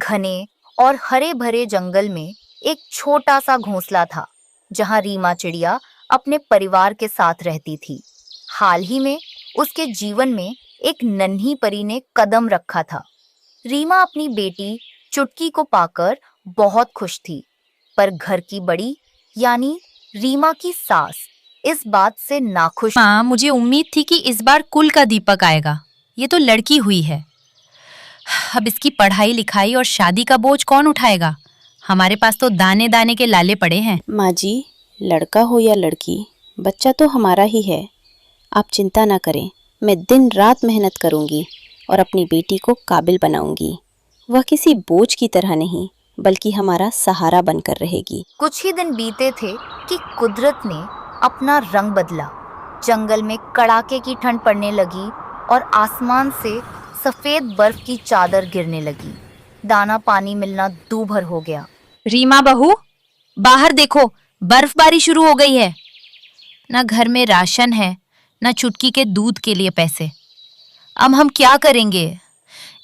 घने और हरे भरे जंगल में एक छोटा सा घोंसला था जहां रीमा चिड़िया अपने परिवार के साथ रहती थी। हाल ही में उसके जीवन में एक नन्ही परी ने कदम रखा था। रीमा अपनी बेटी चुटकी को पाकर बहुत खुश थी, पर घर की बड़ी यानी रीमा की सास इस बात से नाखुश। माँ, मुझे उम्मीद थी कि इस बार कुल का दीपक आएगा। ये तो लड़की हुई है। अब इसकी पढ़ाई लिखाई और शादी का बोझ कौन उठाएगा? हमारे पास तो दाने दाने के लाले पड़े हैं। माँ जी, लड़का हो या लड़की, बच्चा तो हमारा ही है। आप चिंता ना करें, मैं दिन रात मेहनत करूंगी और अपनी बेटी को काबिल बनाऊंगी। वह किसी बोझ की तरह नहीं, बल्कि हमारा सहारा बनकर रहेगी। कुछ ही दिन बीते थे कि कुदरत ने अपना रंग बदला। जंगल में कड़ाके की ठंड पड़ने लगी और आसमान से सफेद बर्फ की चादर गिरने लगी। दाना पानी मिलना दूभर हो गया। रीमा बहू, बाहर देखो, बर्फबारी शुरू हो गई है। न घर में राशन है, न चुटकी के दूध के लिए पैसे। अब हम क्या करेंगे?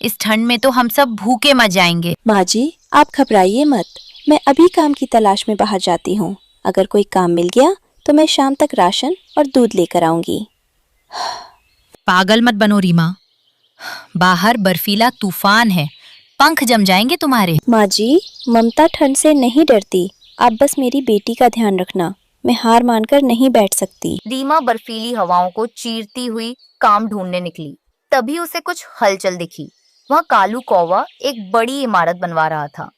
इस ठंड में तो हम सब भूखे मर जाएंगे। माँ जी, आप घबराइए मत, मैं अभी काम की तलाश में बाहर जाती हूँ। अगर कोई काम मिल गया तो मैं शाम तक राशन और दूध लेकर आऊंगी। पागल मत बनो रीमा, बाहर बर्फीला तूफान है, पंख जम जाएंगे तुम्हारे। माँ जी, ममता ठंड से नहीं डरती। आप बस मेरी बेटी का ध्यान रखना। मैं हार मानकर नहीं बैठ सकती। रीमा बर्फीली हवाओं को चीरती हुई काम ढूंढने निकली। तभी उसे कुछ हलचल दिखी। वहाँ कालू कौवा एक बड़ी इमारत बनवा रहा था।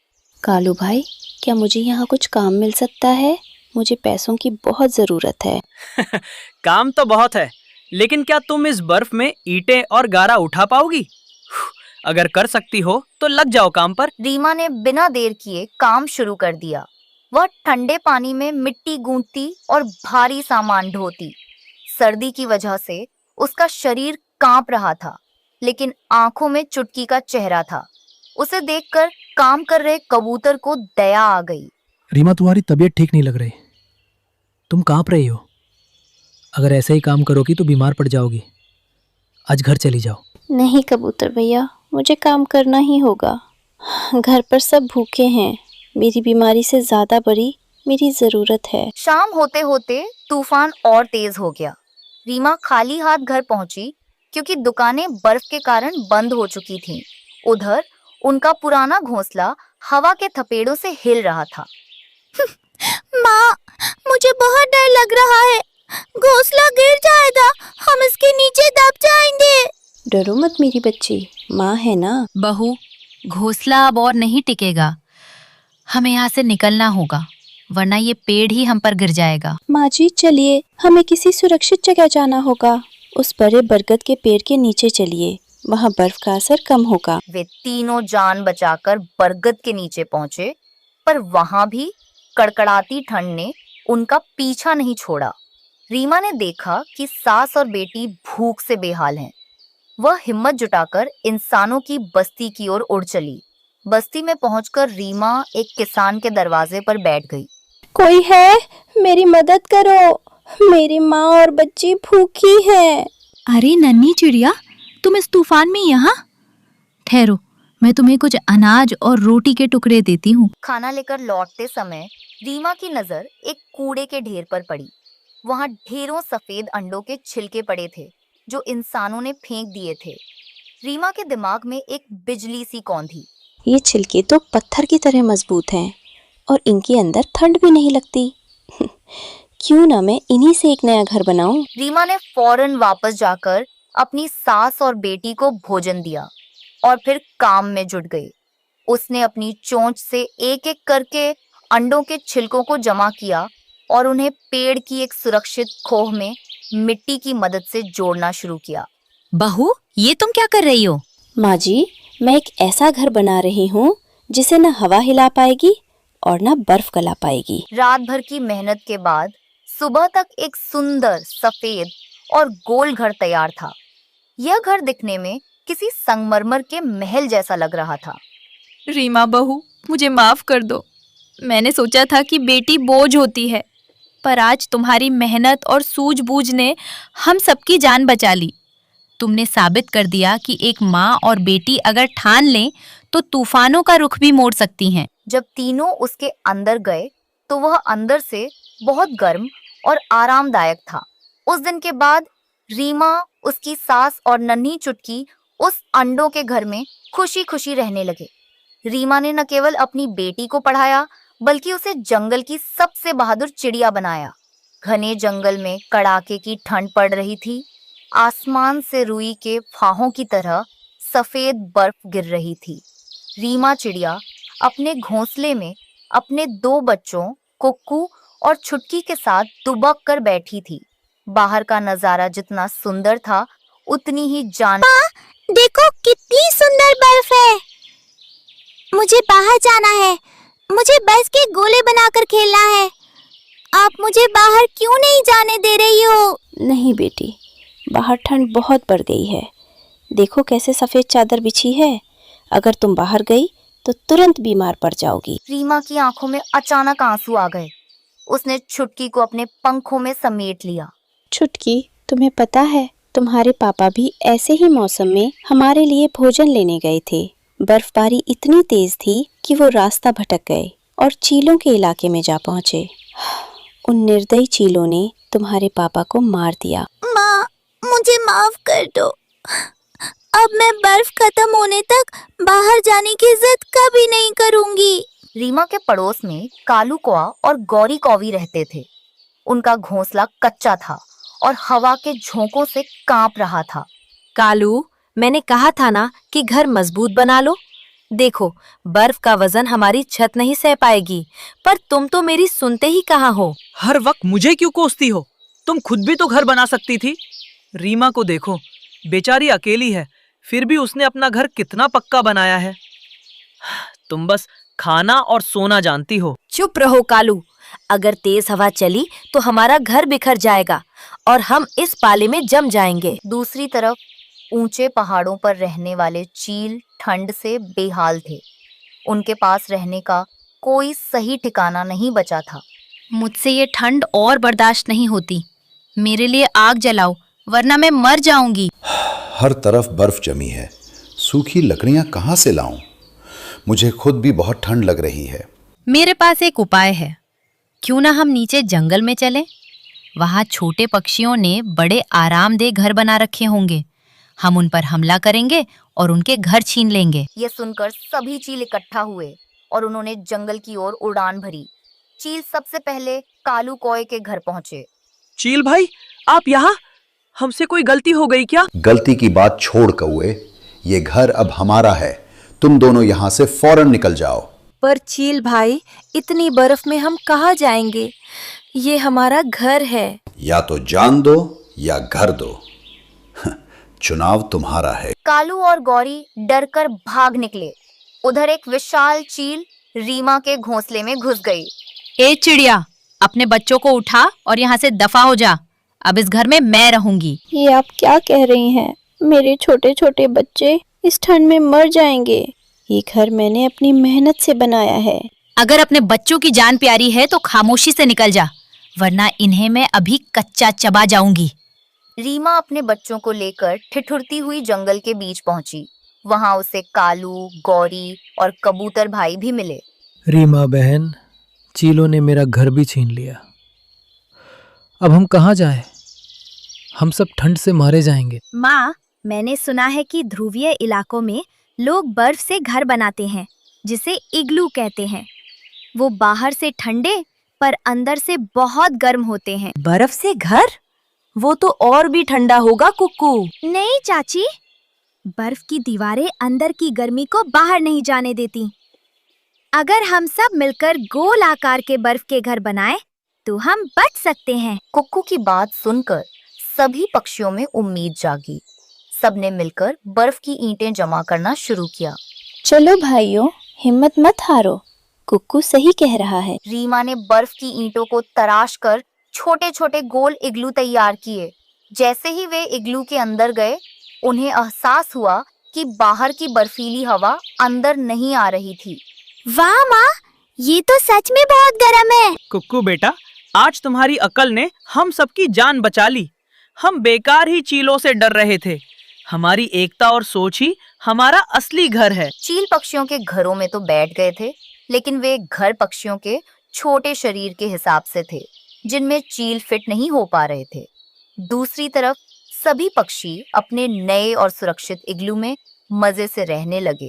कालू भाई, क्या मुझे यहाँ कुछ काम मिल सकता है? मुझे पैसों की बहुत जरूरत है। काम तो बहुत है, लेकिन क्या तुम इस बर्फ में ईंटें और गारा उठा पाओगी? अगर कर सकती हो तो लग जाओ काम पर। रीमा ने बिना देर किए काम शुरू कर दिया। वह ठंडे पानी में मिट्टी गूंथती और भारी सामान ढोती। सर्दी की वजह से उसका शरीर कांप रहा था, लेकिन आंखों में चुटकी का चेहरा था। उसे देखकर काम कर रहे कबूतर को दया आ गई। रीमा, तुम्हारी तबीयत ठीक नहीं लग रही, तुम कांप रही हो। अगर ऐसे ही काम करोगी तो बीमार पड़ जाओगी। आज घर चली जाओ। नहीं कबूतर भैया, मुझे काम करना ही होगा। घर पर सब भूखे हैं। मेरी बीमारी से ज्यादा बड़ी मेरी जरूरत है। शाम होते होते तूफान और तेज हो गया। रीमा खाली हाथ घर पहुंची क्योंकि दुकानें बर्फ के कारण बंद हो चुकी थीं। उधर उनका पुराना घोंसला हवा के थपेड़ों से हिल रहा था। माँ, मुझे बहुत डर लग रहा है। घोंसला गिर जाएगा, हम इसके नीचे दब जाएंगे। डरो मत मेरी बच्ची, माँ है ना। बहू, घोंसला अब और नहीं टिकेगा। हमें यहाँ से निकलना होगा, वरना ये पेड़ ही हम पर गिर जाएगा। माँ जी, चलिए, हमें किसी सुरक्षित जगह जाना होगा। उस बड़े बरगद के पेड़ के नीचे चलिए, वहाँ बर्फ का असर कम होगा। वे तीनों जान बचाकर बरगद के नीचे पहुंचे, पर वहां भी कड़कड़ाती ठंड ने उनका पीछा नहीं छोड़ा। रीमा ने देखा कि सास और बेटी भूख से बेहाल हैं। वह हिम्मत जुटाकर इंसानों की बस्ती की ओर उड़ चली। बस्ती में पहुंचकर रीमा एक किसान के दरवाजे पर बैठ गई। कोई है? मेरी मदद करो, मेरी माँ और बच्ची भूखी है। अरे नन्ही चिड़िया, तुम इस तूफान में यहाँ? ठहरो, मैं तुम्हें कुछ अनाज और रोटी के टुकड़े देती हूँ। खाना लेकर लौटते समय रीमा की नजर एक कूड़े के ढेर पर पड़ी। वहां ढेरों सफेद अंडों के छिलके पड़े थे जो इंसानों ने फेंक दिए थे। रीमा के दिमाग में एक बिजली सी कौंधी। ये छिलके तो पत्थर की तरह मजबूत हैं और इनके अंदर ठंड भी नहीं लगती। क्यों ना मैं इन्हीं से एक नया घर बनाऊं। रीमा ने फौरन वापस जाकर अपनी सास और बेटी को भोजन दिया और फिर काम में जुट गई। उसने अपनी चोंच से एक एक करके अंडों के छिलकों को जमा किया और उन्हें पेड़ की एक सुरक्षित खोह में मिट्टी की मदद से जोड़ना शुरू किया। बहू, ये तुम क्या कर रही हो? माँ जी, मैं एक ऐसा घर बना रही हूँ जिसे न हवा हिला पाएगी और न बर्फ गला पाएगी। रात भर की मेहनत के बाद सुबह तक एक सुंदर सफेद और गोल घर तैयार था। यह घर दिखने में किसी संगमरमर के महल जैसा लग रहा था। रीमा बहू, मुझे माफ कर दो। मैंने सोचा था कि बेटी बोझ होती है, पर आज तुम्हारी मेहनत और सूझबूझ ने हम सबकी जान बचा ली। तुमने साबित कर दिया कि एक माँ और बेटी अगर ठान लें तो तूफानों का रुख भी मोड़ सकती हैं। जब तीनों उसके अंदर गए तो वह अंदर से बहुत गर्म और आरामदायक था। उस दिन के बाद रीमा, उसकी सास और नन्ही चुटकी उस अंडों के घर में खुशी खुशी रहने लगे। रीमा ने न केवल अपनी बेटी को पढ़ाया बल्कि उसे जंगल की सबसे बहादुर चिड़िया बनाया। घने जंगल में कड़ाके की ठंड पड़ रही थी। आसमान से रुई के फाहों की तरह सफेद बर्फ गिर रही थी। रीमा चिड़िया अपने घोंसले में अपने 2 बच्चों कुक्कू और छुटकी के साथ दुबक कर बैठी थी। बाहर का नजारा जितना सुंदर था उतनी ही जान। देखो कितनी सुंदर बर्फ है। मुझे बाहर जाना है। मुझे बर्फ के गोले बनाकर खेलना है। आप मुझे बाहर क्यों नहीं जाने दे रही हो? नहीं बेटी, बाहर ठंड बहुत बढ़ गई है। देखो कैसे सफेद चादर बिछी है। अगर तुम बाहर गई तो तुरंत बीमार पड़ जाओगी। रीमा की आंखों में अचानक आंसू आ गए। उसने छुटकी को अपने पंखों में समेट लिया। छुटकी, तुम्हें पता है तुम्हारे पापा भी ऐसे ही मौसम में हमारे लिए भोजन लेने गए थे। बर्फबारी इतनी तेज थी कि वो रास्ता भटक गए और चीलों के इलाके में जा पहुंचे। उन निर्दयी चीलों ने तुम्हारे पापा को मार दिया। माँ, मुझे माफ कर दो। अब मैं बर्फ खत्म होने तक बाहर जाने की जिद कभी नहीं करूंगी। रीमा के पड़ोस में कालू कौआ और गौरी कौवी रहते थे। उनका घोंसला कच्चा था और हवा के झोंकों से कांप रहा था। कालू, मैंने कहा था ना कि घर मजबूत बना लो। देखो, बर्फ का वजन हमारी छत नहीं सह पाएगी, पर तुम तो मेरी सुनते ही कहाँ हो। हर वक्त मुझे क्यों कोसती हो? तुम खुद भी तो घर बना सकती थी। रीमा को देखो, बेचारी अकेली है, फिर भी उसने अपना घर कितना पक्का बनाया है। तुम बस खाना और सोना जानती हो। चुप रहो कालू, अगर तेज हवा चली तो हमारा घर बिखर जाएगा और हम इस पाले में जम जाएंगे। दूसरी तरफ ऊंचे पहाड़ों पर रहने वाले चील ठंड से बेहाल थे। उनके पास रहने का कोई सही ठिकाना नहीं बचा था। मुझसे ये ठंड और बर्दाश्त नहीं होती। मेरे लिए आग जलाओ, वरना मैं मर जाऊंगी। हर तरफ बर्फ जमी है। सूखी लकड़ियां कहाँ से लाऊं? मुझे खुद भी बहुत ठंड लग रही है। मेरे पास एक उपाय है। क्यों ना हम नीचे जंगल में चलें? वहाँ छोटे पक्षियों ने बड़े आरामदेह घर बना रखे होंगे। हम उन पर हमला करेंगे और उनके घर छीन लेंगे। यह सुनकर सभी चील इकट्ठा हुए और उन्होंने जंगल की ओर उड़ान भरी। चील सबसे पहले कालू कौए के घर पहुंचे। चील भाई, आप यहाँ? हमसे कोई गलती हो गई क्या? गलती की बात छोड़ कौए, ये घर अब हमारा है। तुम दोनों यहाँ से फौरन निकल जाओ। पर चील भाई, इतनी बर्फ में हम कहाँ जाएंगे? ये हमारा घर है। या तो जान दो या घर दो। चुनाव तुम्हारा है। कालू और गौरी डरकर भाग निकले। उधर एक विशाल चील रीमा के घोंसले में घुस गई। ए चिड़िया, अपने बच्चों को उठा और यहाँ से दफा हो जा। अब इस घर में मैं रहूंगी। ये आप क्या कह रही हैं? मेरे छोटे छोटे बच्चे इस ठंड में मर जाएंगे। ये घर मैंने अपनी मेहनत से बनाया है। अगर अपने बच्चों की जान प्यारी है तो खामोशी से निकल जा, वरना इन्हें मैं अभी कच्चा चबा जाऊंगी। रीमा अपने बच्चों को लेकर ठिठुरती हुई जंगल के बीच पहुंची। वहां उसे कालू, गौरी और कबूतर भाई भी मिले। रीमा बहन, चीलों ने मेरा घर भी छीन लिया। अब हम कहाँ जाएं? हम सब ठंड से मारे जाएंगे। माँ, मैंने सुना है कि ध्रुवीय इलाकों में लोग बर्फ से घर बनाते हैं, जिसे इग्लू कहते हैं। वो बाहर से ठंडे पर अंदर से बहुत गर्म होते हैं। बर्फ से घर? वो तो और भी ठंडा होगा कुक्कू। नहीं चाची, बर्फ की दीवारें अंदर की गर्मी को बाहर नहीं जाने देती। अगर हम सब मिलकर गोल आकार के बर्फ के घर बनाएं, तो हम बच सकते हैं। कुक्कू की बात सुनकर सभी पक्षियों में उम्मीद जागी। सबने मिलकर बर्फ की ईंटें जमा करना शुरू किया। चलो भाइयों, हिम्मत मत हारो। कुक्कू सही कह रहा है। रीमा ने बर्फ की ईंटों को तराश कर छोटे छोटे गोल इग्लू तैयार किए। जैसे ही वे इग्लू के अंदर गए, उन्हें एहसास हुआ कि बाहर की बर्फीली हवा अंदर नहीं आ रही थी। वाह माँ, ये तो सच में बहुत गर्म है। कुक्कू बेटा, आज तुम्हारी अकल ने हम सबकी जान बचा ली। हम बेकार ही चीलों से डर रहे थे। हमारी एकता और सोच ही हमारा असली घर है। चील पक्षियों के घरों में तो बैठ गए थे, लेकिन वे घर पक्षियों के छोटे शरीर के हिसाब से थे, जिनमें चील फिट नहीं हो पा रहे थे। दूसरी तरफ सभी पक्षी अपने नए और सुरक्षित इग्लू में मजे से रहने लगे।